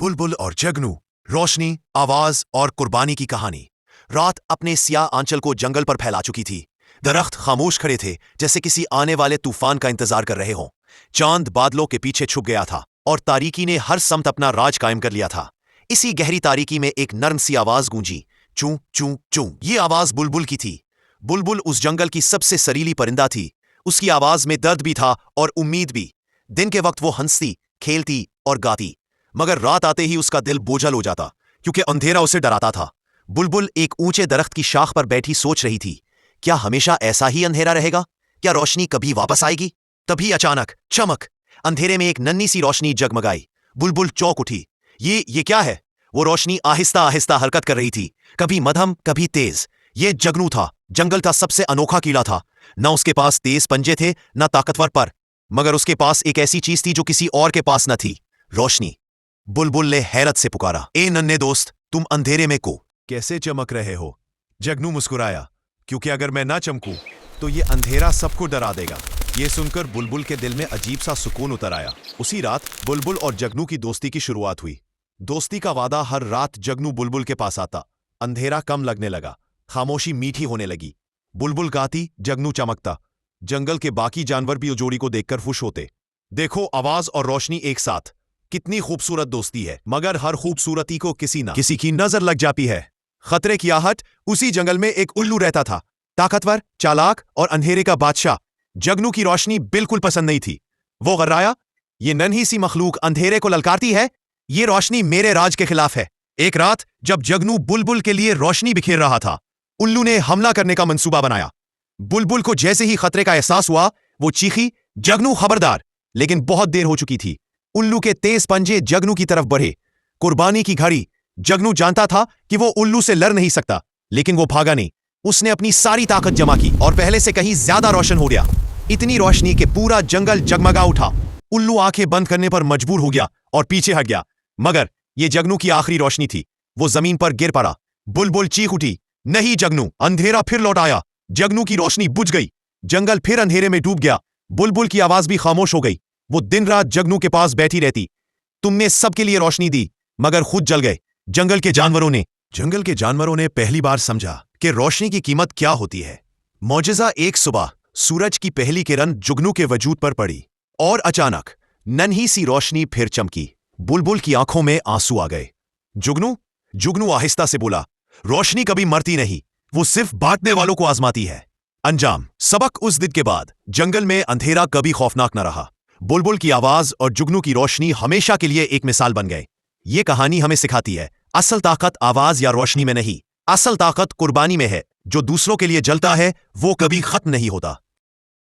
बुलबुल और जगनू, रोशनी, आवाज और कुर्बानी की कहानी। रात अपने सियाह आंचल को जंगल पर फैला चुकी थी। दरख्त खामोश खड़े थे, जैसे किसी आने वाले तूफान का इंतजार कर रहे हों। चांद बादलों के पीछे छुप गया था और तारीकी ने हर समत अपना राज कायम कर लिया था। इसी गहरी तारीकी में एक नर्म सी आवाज गूंजी, चूं चूं चूं। ये आवाज बुलबुल की थी। बुलबुल उस जंगल की सबसे सरीली परिंदा थी। उसकी आवाज में दर्द भी था और उम्मीद भी। दिन के वक्त वो हंसती, खेलती और गाती, मगर रात आते ही उसका दिल बोझल हो जाता, क्योंकि अंधेरा उसे डराता था। बुलबुल एक ऊंचे दरख्त की शाख पर बैठी सोच रही थी, क्या हमेशा ऐसा ही अंधेरा रहेगा? क्या रोशनी कभी वापस आएगी? तभी अचानक चमक, अंधेरे में एक नन्ही सी रोशनी जगमगाई। बुलबुल चौंक उठी। ये क्या है? वो रोशनी आहिस्ता आहिस्ता हरकत कर रही थी, कभी मध्यम कभी तेज। ये जगनू था, जंगल का सबसे अनोखा कीड़ा था। न उसके पास तेज पंजे थे, न ताकतवर पर, मगर उसके पास एक ऐसी चीज थी जो किसी और के पास न थी, रोशनी। बुलबुल ने हैरत से पुकारा, ए नन्हे दोस्त, तुम अंधेरे में को कैसे चमक रहे हो? जगनू मुस्कुराया, क्योंकि अगर मैं ना चमकूं तो ये अंधेरा सबको डरा देगा। ये सुनकर बुलबुल के दिल में अजीब सा सुकून उतर आया। उसी रात बुलबुल और जगनू की दोस्ती की शुरुआत हुई। दोस्ती का वादा, हर रात जगनू बुलबुल के पास आता। अंधेरा कम लगने लगा, खामोशी मीठी होने लगी। बुलबुल गाती, जगनू चमकता। जंगल के बाकी जानवर भी उस जोड़ी को देखकर खुश होते। देखो, आवाज और रोशनी एक साथ, कितनी खूबसूरत दोस्ती है। मगर हर खूबसूरती को किसी की नजर लग जाती है। खतरे की आहट। उसी जंगल में एक उल्लू रहता था, ताकतवर, चालाक और अंधेरे का बादशाह। जगनू की रोशनी बिल्कुल पसंद नहीं थी। वो गर्राया, ये नन्ही सी मखलूक अंधेरे को ललकारती है। ये रोशनी मेरे राज के खिलाफ है। एक रात जब जगनू बुलबुल के लिए रोशनी बिखेर रहा था, उल्लू ने हमला करने का मंसूबा बनाया। बुलबुल को जैसे ही खतरे का एहसास हुआ, वो चीखी, जगनू खबरदार। लेकिन बहुत देर हो चुकी थी। उल्लू के तेज पंजे जगनू की तरफ बढ़े। कुर्बानी की घड़ी। जगनू जानता था कि वो उल्लू से लड़ नहीं सकता, लेकिन वो भागा नहीं। उसने अपनी सारी ताकत जमा की और पहले से कहीं ज्यादा रोशन हो गया। इतनी रोशनी कि पूरा जंगल जगमगा उठा। उल्लू आंखें बंद करने पर मजबूर हो गया और पीछे हट गया, मगर ये जगनू की आखिरी रोशनी थी। वो जमीन पर गिर पड़ा। बुलबुल चीख उठी, नहीं जगनू! अंधेरा फिर लौट आया। जगनू की रोशनी बुझ गई। जंगल फिर अंधेरे में डूब गया। बुलबुल की आवाज भी खामोश हो गई। वो दिन रात जगनू के पास बैठी रहती। तुमने सबके लिए रोशनी दी, मगर खुद जल गए। जंगल के जानवरों ने पहली बार समझा कि रोशनी की कीमत क्या होती है। मौजज़ा, एक सुबह सूरज की पहली किरण जुगनू के वजूद पर पड़ी और अचानक नन्ही सी रोशनी फिर चमकी। बुलबुल की आंखों में आंसू आ गए। जुगनू आहिस्ता से बोला, रोशनी कभी मरती नहीं, वो सिर्फ बांटने वालों को आजमाती है। अंजाम सबक। उस दिन के बाद जंगल में अंधेरा कभी खौफनाक न रहा। बुलबुल की आवाज और जुगनू की रोशनी हमेशा के लिए एक मिसाल बन गए। ये कहानी हमें सिखाती है, असल ताकत आवाज या रोशनी में नहीं, असल ताकत कुर्बानी में है। जो दूसरों के लिए जलता है वो कभी खत्म नहीं होता।